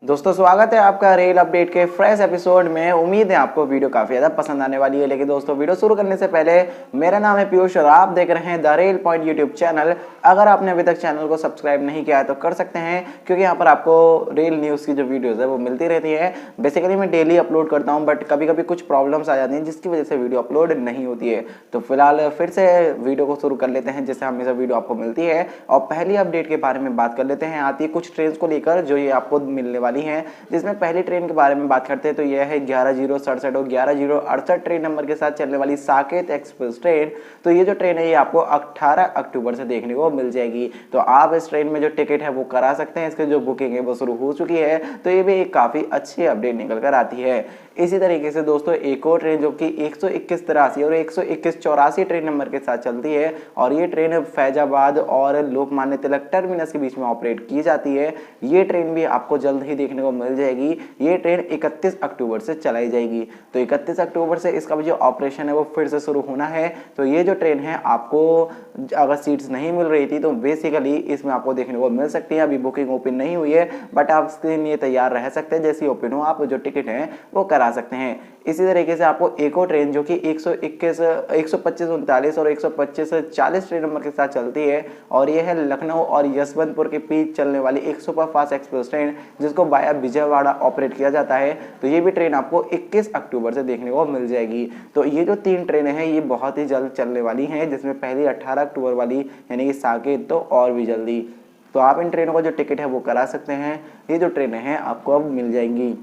दोस्तों स्वागत है आपका रेल अपडेट के फ्रेश एपिसोड में। उम्मीद है आपको वीडियो काफ़ी ज़्यादा पसंद आने वाली है। लेकिन दोस्तों वीडियो शुरू करने से पहले मेरा नाम है पीयूष और आप देख रहे हैं the rail point YouTube channel. अगर आपने अभी तक चैनल को सब्सक्राइब नहीं किया है तो कर सकते हैं, क्योंकि यहाँ पर आपको रेल न्यूज़ की जो वीडियोज़ है वो मिलती रहती है। बेसिकली मैं डेली अपलोड करता हूँ, बट कभी कभी कुछ प्रॉब्लम्स आ जाती हैं जिसकी वजह से वीडियो अपलोड नहीं होती है। तो फिलहाल फिर से वीडियो को शुरू कर लेते हैं, जिससे हमेशा वीडियो आपको मिलती है। और पहली अपडेट के बारे में बात कर लेते हैं। आती है कुछ ट्रेन को लेकर जो ये आपको मिलने वाली हैं, जिसमें पहली ट्रेन के बारे में बात करते हैं तो यह है 11:67 और 11:68 ट्रेन नंबर के साथ चलने वाली साकेत एक्सप्रेस ट्रेन। तो ये जो ट्रेन है ये आपको 18 अक्टूबर से देखने को मिल जाएगी। तो आप इस ट्रेन में जो टिकट है वो करा सकते हैं। इसकी जो बुकिंग है वो शुरू हो चुकी है। तो ये भी एक काफ़ी अच्छी अपडेट निकल कर आती है। इसी तरीके से दोस्तों एक और ट्रेन जो कि 121-83 और 121-84 ट्रेन नंबर के साथ चलती है, और ये ट्रेन फैजाबाद और लोकमान्य तिलक टर्मिनस के बीच में ऑपरेट की जाती है। ये ट्रेन भी आपको जल्द ही देखने को मिल जाएगी। ये ट्रेन 31 अक्टूबर से चलाई जाएगी। तो 31 अक्टूबर से इसका जो ऑपरेशन है वो फिर से शुरू होना है। तो ये जो ट्रेन है आपको अगर सीट्स नहीं मिल रही थी तो बेसिकली इसमें आपको देखने को मिल सकती है। अभी बुकिंग ओपन नहीं हुई है, बट आप इसके लिए तैयार रह सकते हैं। जैसी ओपन हो आप जो टिकट है वो करा सकते हैं। इसी तरीके से आपको एक और ट्रेन जो कि 125-39 और 125-40 ट्रेन नंबर के साथ चलती है, और ये है लखनऊ और यशवंतपुर के बीच चलने वाली एक सुपरफास्ट एक्सप्रेस ट्रेन, जिसको वाया विजयवाड़ा ऑपरेट किया जाता है। तो ये भी ट्रेन आपको 21 अक्टूबर से देखने को मिल जाएगी। तो ये जो 3 ट्रेनें हैं ये बहुत ही जल्द चलने वाली हैं, जिसमें पहली 18 अक्टूबर वाली यानी कि साकेत तो और भी जल्दी। तो आप इन ट्रेनों का जो टिकट है वो करा सकते हैं। ये जो ट्रेनें हैं आपको अब मिल जाएंगी।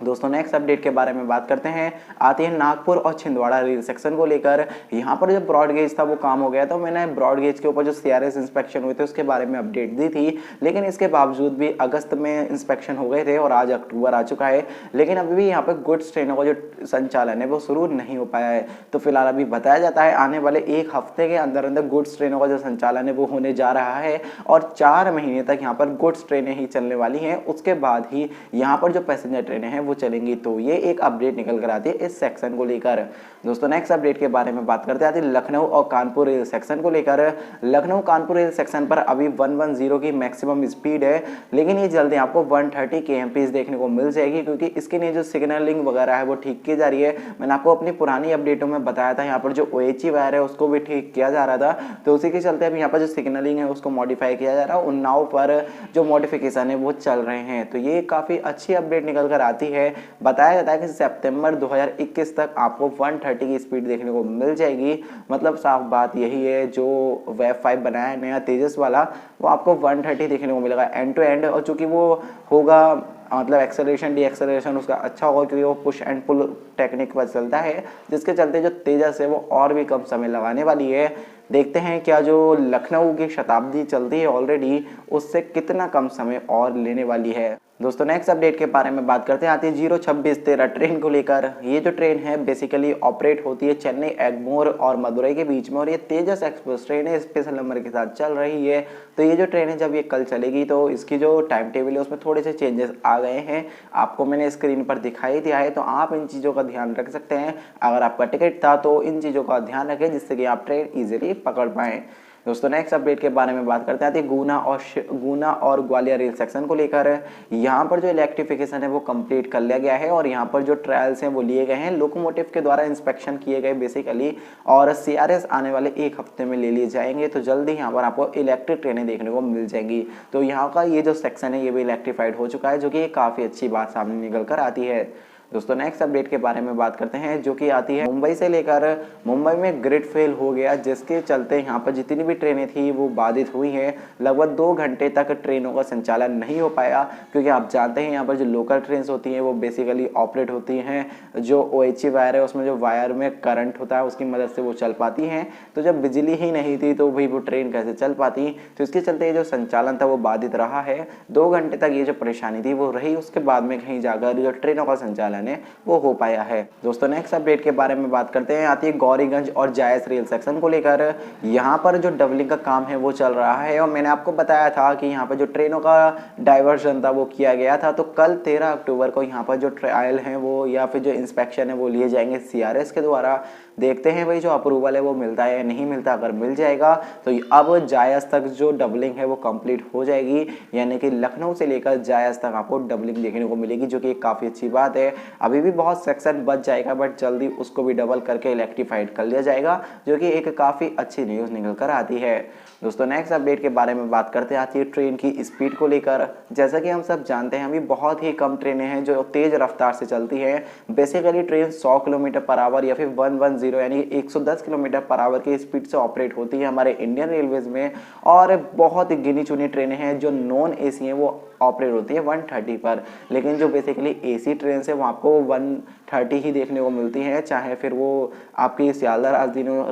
दोस्तों नेक्स्ट अपडेट के बारे में बात करते हैं। आती है नागपुर और छिंदवाड़ा रेल सेक्शन को लेकर। यहाँ पर जो ब्रॉड गेज था वो काम हो गया था। मैंने ब्रॉड गेज के ऊपर जो CRS इंस्पेक्शन हुए थे उसके बारे में अपडेट दी थी, लेकिन इसके बावजूद भी अगस्त में इंस्पेक्शन हो गए थे और आज अक्टूबर आ चुका है, लेकिन अभी भी यहाँ पर गुड्स ट्रेनों का जो संचालन है वो शुरू नहीं हो पाया है। तो फिलहाल अभी बताया जाता है आने वाले 1 हफ्ते के अंदर अंदर गुड्स ट्रेनों का जो संचालन है वो होने जा रहा है, और 4 महीने तक यहाँ पर गुड्स ट्रेनें ही चलने वाली हैं। उसके बाद ही यहाँ पर जो पैसेंजर ट्रेनें हैं वो चलेंगी। तो ये एक अपडेट निकल कर आती है इस सेक्शन को लेकर। दोस्तों नेक्स्ट अपडेट के बारे में बात करते हैं लखनऊ और कानपुर रेल सेक्शन को लेकर। लखनऊ कानपुर रेल सेक्शन पर अभी 110 की मैक्सिमम स्पीड है, लेकिन ये जल्दी आपको 130 kmph देखने को मिल जाएगी, क्योंकि इसके लिए जो सिग्नलिंग वगैरह है वो ठीक की जा रही है। मैंने आपको अपनी पुरानी अपडेटों में बताया था यहाँ पर जो OHE वायर है उसको भी ठीक किया जा रहा था। तो उसी के चलते अभी यहाँ पर जो सिग्नलिंग है उसको मॉडिफाई किया जा रहा है। उन्नाव पर जो मॉडिफिकेशन है वो चल रहे हैं। तो ये काफ़ी अच्छी अपडेट निकल कर आती है। बताया जाता है कि सितंबर 2021 तक आपको 130 की स्पीड देखने को मिल जाएगी। मतलब साफ बात यही है, जो वेब 5 बनाया है नया तेजस वाला, वो आपको 130 देखने को मिलेगा एंड टू एंड। और चूंकि वो होगा मतलब एक्सेलरेशन डी एक्सेलरेशन उसका अच्छा होगा, क्योंकि वो पुश एंड पुल टेक्निक पर चलता है, जिसके चलते जो तेजस है वो और भी कम समय लगाने वाली है। देखते हैं क्या जो लखनऊ की शताब्दी चलती है ऑलरेडी उससे कितना कम समय और लेने वाली है। दोस्तों नेक्स्ट अपडेट के बारे में बात करते हैं। आती है 02613 ट्रेन को लेकर। ये जो ट्रेन है बेसिकली ऑपरेट होती है चेन्नई एगमोर और मदुरई के बीच में, और ये तेजस एक्सप्रेस ट्रेन है, स्पेशल नंबर के साथ चल रही है। तो ये जो ट्रेन है जब ये कल चलेगी तो इसकी जो टाइम टेबल है उसमें थोड़े से चेंजेस आ गए हैं, आपको मैंने स्क्रीन पर दिखाई दिया है। तो आप इन चीज़ों का ध्यान रख सकते हैं। अगर आपका टिकट था तो इन चीज़ों का ध्यान रखें, जिससे कि आप ट्रेन ईजिली पकड़ पाएँ। दोस्तों नेक्स्ट अपडेट के बारे में बात करते हैं गुना और ग्वालियर रेल सेक्शन को लेकर। यहाँ पर जो इलेक्ट्रिफिकेशन है वो कंप्लीट कर लिया गया है, और यहाँ पर जो ट्रायल्स हैं वो लिए गए हैं, लोकोमोटिव के द्वारा इंस्पेक्शन किए गए बेसिकली, और CRS आने वाले 1 हफ्ते में ले लिए जाएंगे। तो जल्दी यहाँ पर आपको इलेक्ट्रिक ट्रेनें देखने को मिल जाएंगी। तो यहाँ का ये जो सेक्शन है ये भी इलेक्ट्रीफाइड हो चुका है, जो कि काफ़ी अच्छी बात सामने निकल कर आती है। दोस्तों नेक्स्ट अपडेट के बारे में बात करते हैं, जो कि आती है मुंबई से लेकर। मुंबई में ग्रिड फेल हो गया, जिसके चलते यहाँ पर जितनी भी ट्रेनें थी वो बाधित हुई हैं। लगभग 2 घंटे तक ट्रेनों का संचालन नहीं हो पाया, क्योंकि आप जानते हैं यहाँ पर जो लोकल ट्रेन होती हैं वो बेसिकली ऑपरेट होती हैं जो OHE वायर है, उसमें जो वायर में करंट होता है उसकी मदद से वो चल पाती हैं। तो जब बिजली ही नहीं थी तो भाई वो ट्रेन कैसे चल पाती। तो इसके चलते ये जो संचालन था वो बाधित रहा है। 2 घंटे तक ये जो परेशानी थी वो रही, उसके बाद में कहीं जाकर जो ट्रेनों का संचालन है वो हो पाया है। दोस्तों नेक्स्ट अपडेट के बारे में बात करते हैं। आती है गौरीगंज और जायस रेल सेक्शन को लेकर। यहाँ पर जो डबलिंग का काम है वो चल रहा है, और मैंने आपको बताया था कि यहाँ पर जो ट्रेनों का डाइवर्जन था वो किया गया था। तो कल 13 अक्टूबर को यहाँ पर जो ट्रायल है वो या फिर जो इंस्पेक्शन है वो लिए जाएंगे CRS के द्वारा। देखते हैं भाई जो अप्रूवल है वो मिलता है या नहीं मिलता। अगर मिल जाएगा तो अब जायज़ तक जो डबलिंग है वो कंप्लीट हो जाएगी, यानी कि लखनऊ से लेकर जायज़ तक आपको डबलिंग देखने को मिलेगी, जो कि एक काफ़ी अच्छी बात है। अभी भी बहुत सेक्शन बच जाएगा बट जल्दी उसको भी डबल करके इलेक्ट्रीफाइड कर लिया जाएगा, जो कि एक काफ़ी अच्छी न्यूज़ निकल कर आती है। दोस्तों नेक्स्ट अपडेट के बारे में बात करते आती है ट्रेन की स्पीड को लेकर। जैसा कि हम सब जानते हैं अभी बहुत ही कम ट्रेनें हैं जो तेज़ रफ्तार से चलती हैं। Basically train 100 kilometre per hour या फिर 110 यानी 110 किलोमीटर पर आवर की स्पीड से ऑपरेट होती है हमारे इंडियन रेलवेज में, और बहुत गिनी चुनी ट्रेनें हैं जो नॉन एसी हैं वो ऑपरेट होती है 130 पर। लेकिन जो बेसिकली एसी ट्रेन है वो आपको 130 ही देखने को मिलती है, चाहे फिर वो आपकी सियालदह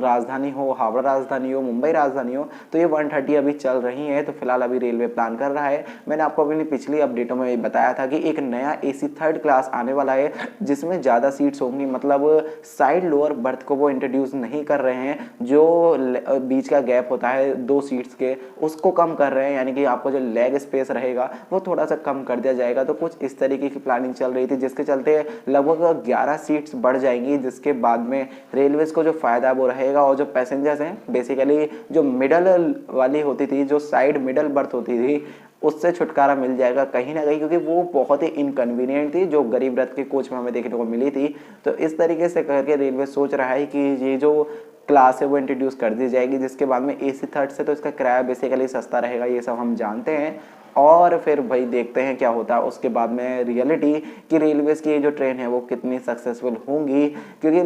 राजधानी हो, हावड़ा राजधानी हो, मुंबई राजधानी हो, तो ये 130 अभी चल रही है। तो फिलहाल अभी रेलवे प्लान कर रहा है, मैंने आपको अपनी पिछली अपडेटों में बताया था कि एक नया एसी थर्ड क्लास आने वाला है जिसमें ज़्यादा सीट्स होंगी, मतलब साइड लोअर बर्थ को वो इंट्रोड्यूस नहीं कर रहे हैं, जो बीच का गैप होता है 2 सीट्स के उसको कम कर रहे हैं, यानी कि आपको जो लेग स्पेस रहेगा वो थोड़ा सा कम कर दिया जाएगा। तो कुछ इस तरीके की प्लानिंग चल रही थी जिसके चलते लगभग 11 सीट्स बढ़ जाएंगी, जिसके बाद में रेलवेज को जो फायदा वो रहेगा, और जो पैसेंजर्स हैं बेसिकली जो मिडल वाली होती थी, जो साइड मिडल बर्थ होती थी, उससे छुटकारा मिल जाएगा कहीं ना कहीं, क्योंकि वो बहुत ही इनकन्वीनियंट थी जो गरीब रथ के कोच में हमें देखने को मिली थी। तो इस तरीके से करके रेलवे सोच रहा है कि ये जो क्लास है वो इंट्रोड्यूस कर दी जाएगी, जिसके बाद में एसी थर्ड से तो इसका किराया बेसिकली सस्ता रहेगा, ये सब हम जानते हैं। और फिर भाई देखते हैं क्या होता है उसके बाद में रियलिटी कि रेलवेज की जो ट्रेन है वो कितनी सक्सेसफुल होंगी, क्योंकि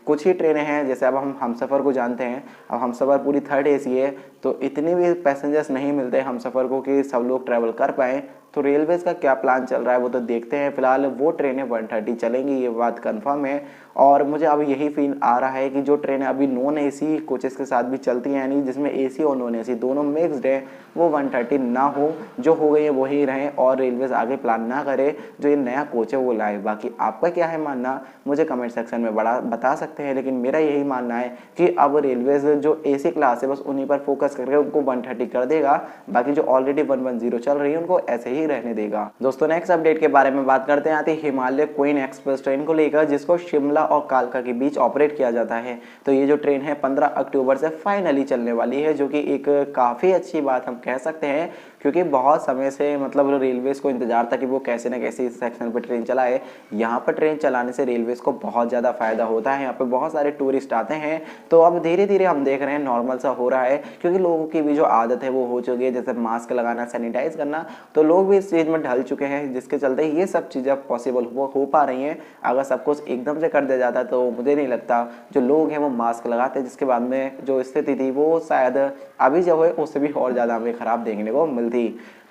कुछ ही ट्रेनें हैं। जैसे अब हम हमसफ़र को जानते हैं, अब हमसफ़र पूरी थर्ड एसी है, तो इतने भी पैसेंजर्स नहीं मिलते हमसफ़र को कि सब लोग ट्रैवल कर पाएँ। तो रेलवेज़ का क्या प्लान चल रहा है वो तो देखते हैं। फिलहाल वो ट्रेनें 130 चलेंगी, ये बात कंफर्म है। और मुझे अब यही फील आ रहा है कि जो ट्रेनें अभी नॉन एसी कोचेस के साथ भी चलती हैं, यानी जिसमें एसी और नॉन एसी दोनों मिक्सड है, वो 130 ना हो, जो हो गई है वही रहें, और रेलवेज़ आगे प्लान ना करे जो ये नया कोच है वो लाए। बाकी आपका क्या है मानना मुझे कमेंट सेक्शन में बता सकते हैं, लेकिन मेरा यही मानना है कि अब रेलवेज़ जो एसी क्लास है बस उन्हीं पर फोकस करके उनको 130 कर देगा, बाकी जो ऑलरेडी 110 चल रही है उनको ऐसे ही रहने देगा। दोस्तों नेक्स्ट अपडेट के बारे में बात करते हैं आती हिमालय क्वीन एक्सप्रेस ट्रेन को लेकर, जिसको शिमला और कालका के बीच ऑपरेट किया जाता है। तो ये जो ट्रेन है 15 अक्टूबर से फाइनली चलने वाली है, जो कि एक काफ़ी अच्छी बात हम कह सकते हैं, क्योंकि बहुत समय से मतलब रेलवेज़ को इंतजार था कि वो कैसे न कैसे इस सेक्शन पर ट्रेन चलाए। यहाँ पर ट्रेन चलाने से रेलवेज़ को बहुत ज़्यादा फ़ायदा होता है, यहाँ पर बहुत सारे टूरिस्ट आते हैं। तो अब धीरे धीरे हम देख रहे हैं नॉर्मल सा हो रहा है, क्योंकि लोगों की भी जो आदत है वो हो चुकी है, जैसे मास्क लगाना, सैनिटाइज करना, तो लोग भी इस चीज़ में ढल चुके हैं, जिसके चलते ये सब चीज़ें पॉसिबल हो पा रही हैं। अगर सब कुछ एकदम से कर दिया जाता तो मुझे नहीं लगता जो लोग हैं वो मास्क लगाते, जिसके बाद में जो स्थिति थी वो शायद अभी जो है उससे भी और ज़्यादा हमें ख़राब देखने को मिलती।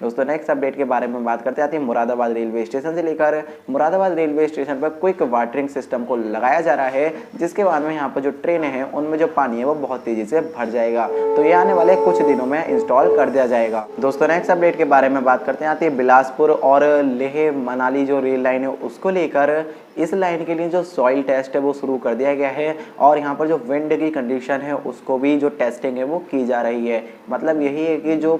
दोस्तों नेक्स्ट अपडेट के बारे में बात करते आते हैं मुरादाबाद रेलवे स्टेशन से लेकर। मुरादाबाद रेलवे स्टेशन पर क्विक वाटरिंग सिस्टम को लगाया जा रहा है, जिसके बाद में यहाँ पर जो ट्रेनें हैं उनमें जो पानी है वो बहुत तेज़ी से भर जाएगा। तो ये आने वाले कुछ दिनों में इंस्टॉल कर दिया जाएगा। दोस्तों नेक्स्ट अपडेट के बारे में बात करते हैं आती है बिलासपुर और लेह मनाली जो रेल लाइन है उसको लेकर। इस लाइन के लिए जो सॉइल टेस्ट है वो शुरू कर दिया गया है, और यहाँ पर जो विंड की कंडीशन है उसको भी जो टेस्टिंग है वो की जा रही है। मतलब यही है कि जो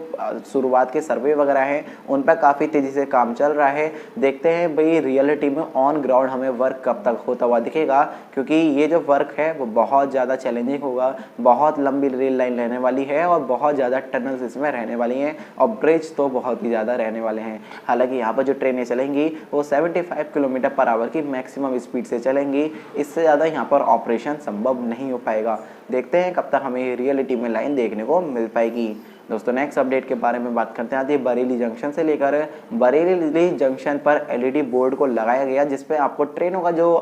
शुरुआत के सर्वे वगैरह हैं उन पर काफ़ी तेज़ी से काम चल रहा है। देखते हैं भाई रियलिटी में ऑन ग्राउंड हमें वर्क कब तक होता हुआ दिखेगा, क्योंकि ये जो वर्क है वो बहुत ज़्यादा चैलेंजिंग होगा। बहुत लंबी रेल लाइन रहने वाली है और बहुत ज़्यादा टनल्स इसमें रहने वाली हैं, और ब्रिज तो बहुत ही ज़्यादा रहने वाले हैं। हालांकि यहाँ पर जो ट्रेनें चलेंगी वो 75 किलोमीटर पर आवर की मैक्सिमम स्पीड से चलेंगी, इससे ज़्यादा यहाँ पर ऑपरेशन संभव नहीं हो पाएगा। देखते हैं कब तक हमें रियलिटी में लाइन देखने को मिल पाएगी। दोस्तों नेक्स्ट अपडेट के बारे में बात करते हैं आती है बरेली जंक्शन से लेकर। बरेली जंक्शन पर एलईडी बोर्ड को लगाया गया, जिसपे आपको ट्रेनों का जो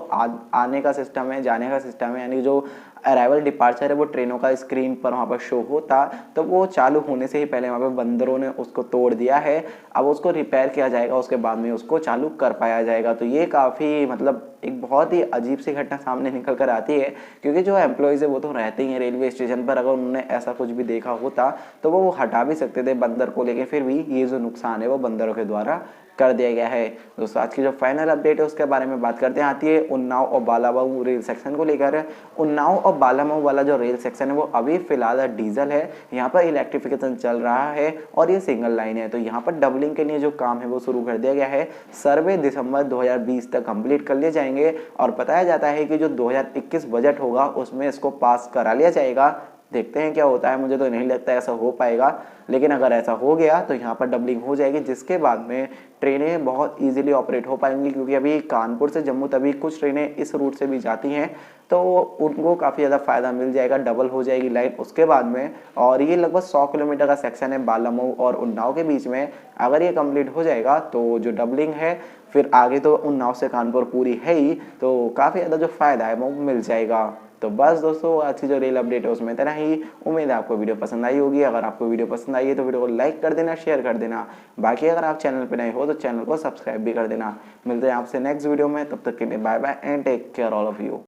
आने का सिस्टम है, जाने का सिस्टम है, यानी जो अराइवल डिपार्चर है वो ट्रेनों का स्क्रीन पर वहाँ पर शो होता, तो वो चालू होने से ही पहले वहाँ पर बंदरों ने उसको तोड़ दिया है। अब उसको रिपेयर किया जाएगा, उसके बाद में उसको चालू कर पाया जाएगा। तो ये काफ़ी मतलब एक बहुत ही अजीब सी घटना सामने निकल कर आती है, क्योंकि जो एम्प्लॉयज़ है वो तो रहते ही हैं रेलवे स्टेशन पर। अगर उन्होंने ऐसा कुछ भी देखा होता तो वो हटा भी सकते थे बंदर को, लेकिन फिर भी ये जो नुकसान है वो बंदरों के द्वारा कर दिया गया है। दोस्तों आज की जो फाइनल अपडेट है उसके बारे में बात करते हैं, आती है उन्नाव और बालामऊ रेल सेक्शन को लेकर। उन्नाव और बालामऊ वाला जो रेल सेक्शन है वो अभी फिलहाल डीजल है, यहाँ पर इलेक्ट्रिफिकेशन चल रहा है और ये सिंगल लाइन है। तो यहाँ पर डबलिंग के लिए जो काम है वो शुरू कर दिया गया है। सर्वे दिसंबर 2020 तक कंप्लीट कर लिए जाएंगे और बताया जाता है कि जो 2021 बजट होगा उसमें इसको पास करा लिया जाएगा। देखते हैं क्या होता है, मुझे तो नहीं लगता ऐसा हो पाएगा, लेकिन अगर ऐसा हो गया तो यहाँ पर डबलिंग हो जाएगी, जिसके बाद में ट्रेनें बहुत इजीली ऑपरेट हो पाएंगी। क्योंकि अभी कानपुर से जम्मू तभी कुछ ट्रेनें इस रूट से भी जाती हैं, तो उनको काफ़ी ज़्यादा फ़ायदा मिल जाएगा, डबल हो जाएगी लाइन उसके बाद में। और ये लगभग 100 किलोमीटर का सेक्शन है बालामऊ और उन्नाव के बीच में। अगर ये कंप्लीट हो जाएगा तो जो डबलिंग है फिर आगे तो उन्नाव से कानपुर पूरी है ही, तो काफ़ी ज़्यादा जो फ़ायदा है वो मिल जाएगा। तो बस दोस्तों आज की जो रेल अपडेट है उसमें इतना ही। उम्मीद है आपको वीडियो पसंद आई होगी। अगर आपको वीडियो पसंद आई है तो वीडियो को लाइक कर देना, शेयर कर देना। बाकी अगर आप चैनल पर नए हो तो चैनल को सब्सक्राइब भी कर देना। मिलते हैं आपसे नेक्स्ट वीडियो में, तब तक के लिए bye bye and take care all of you.